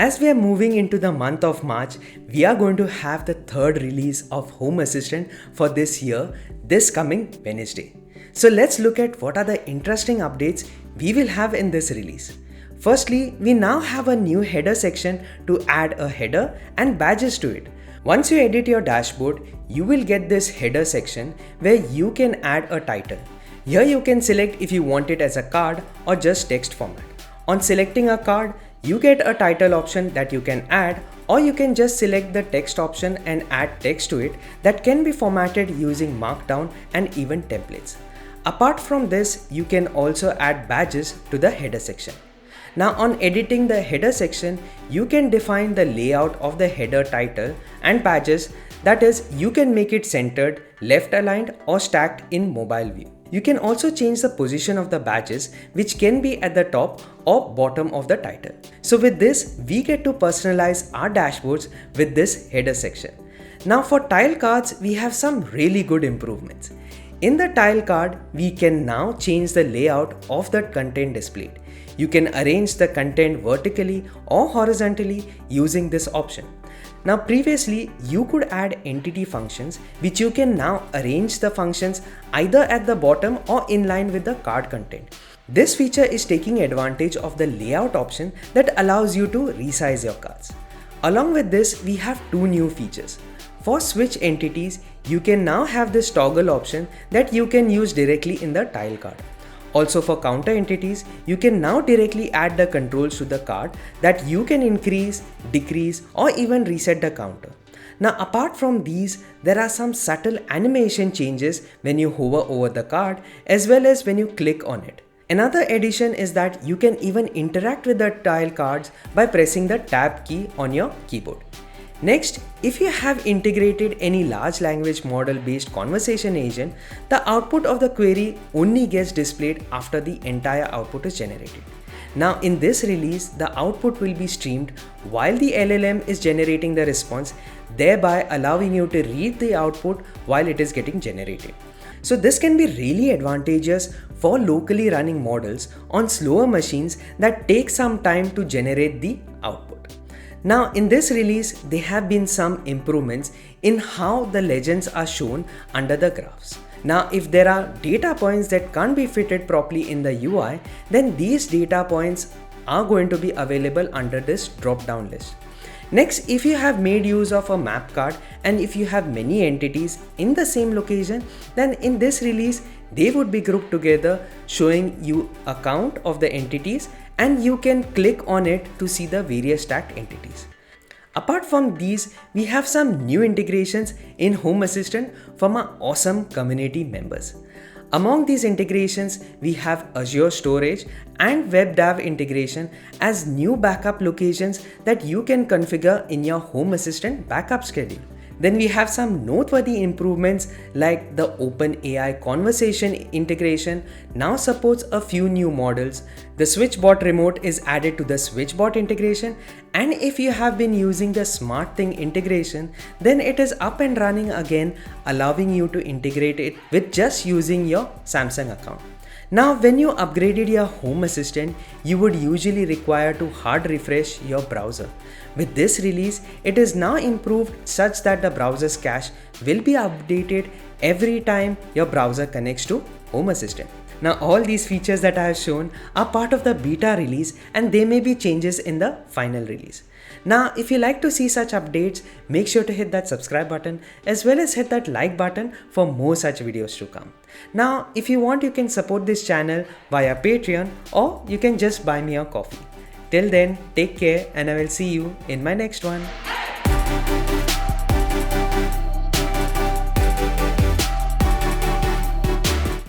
As we are moving into the month of March, we are going to have the third release of Home Assistant for this year, this coming Wednesday. So let's look at what are the interesting updates we will have in this release. Firstly, we now have a new header section to add a header and badges to it. Once you edit your dashboard, you will get this header section where you can add a title. Here you can select if you want it as a card or just text format. On selecting a card, you get a title option that you can add, or you can just select the text option and add text to it that can be formatted using Markdown and even templates. Apart from this, you can also add badges to the header section. Now on editing the header section, you can define the layout of the header title and badges, that is, you can make it centered, left aligned or stacked in mobile view. You can also change the position of the badges, which can be at the top or bottom of the title. So with this, we get to personalize our dashboards with this header section. Now for tile cards, we have some really good improvements. In the tile card, we can now change the layout of the content displayed. You can arrange the content vertically or horizontally using this option. Now previously, you could add entity functions, which you can now arrange the functions either at the bottom or in line with the card content. This feature is taking advantage of the layout option that allows you to resize your cards. Along with this, we have two new features. For switch entities, you can now have this toggle option that you can use directly in the tile card. Also for counter entities, you can now directly add the controls to the card that you can increase, decrease or even reset the counter. Now apart from these, there are some subtle animation changes when you hover over the card as well as when you click on it. Another addition is that you can even interact with the tile cards by pressing the tab key on your keyboard. Next, if you have integrated any large language model based conversation agent, the output of the query only gets displayed after the entire output is generated. Now in this release, the output will be streamed while the LLM is generating the response, thereby allowing you to read the output while it is getting generated. So this can be really advantageous for locally running models on slower machines that take some time to generate the output. Now in this release, there have been some improvements in how the legends are shown under the graphs. Now if there are data points that can't be fitted properly in the UI, then these data points are going to be available under this drop-down list. Next, if you have made use of a map card and if you have many entities in the same location, then in this release, they would be grouped together, showing you a count of the entities, and you can click on it to see the various stacked entities. Apart from these, we have some new integrations in Home Assistant from our awesome community members. Among these integrations, we have Azure Storage and WebDAV integration as new backup locations that you can configure in your Home Assistant backup schedule. Then we have some noteworthy improvements like the OpenAI conversation integration now supports a few new models. The SwitchBot remote is added to the SwitchBot integration, and if you have been using the SmartThing integration, then it is up and running again, allowing you to integrate it with just using your Samsung account. Now when you upgraded your Home Assistant, you would usually require to hard refresh your browser. With this release, it is now improved such that the browser's cache will be updated every time your browser connects to Home Assistant. Now all these features that I have shown are part of the beta release and there may be changes in the final release. Now if you like to see such updates, make sure to hit that subscribe button as well as hit that like button for more such videos to come. Now if you want, you can support this channel via Patreon or you can just buy me a coffee. Till then, take care and I will see you in my next one.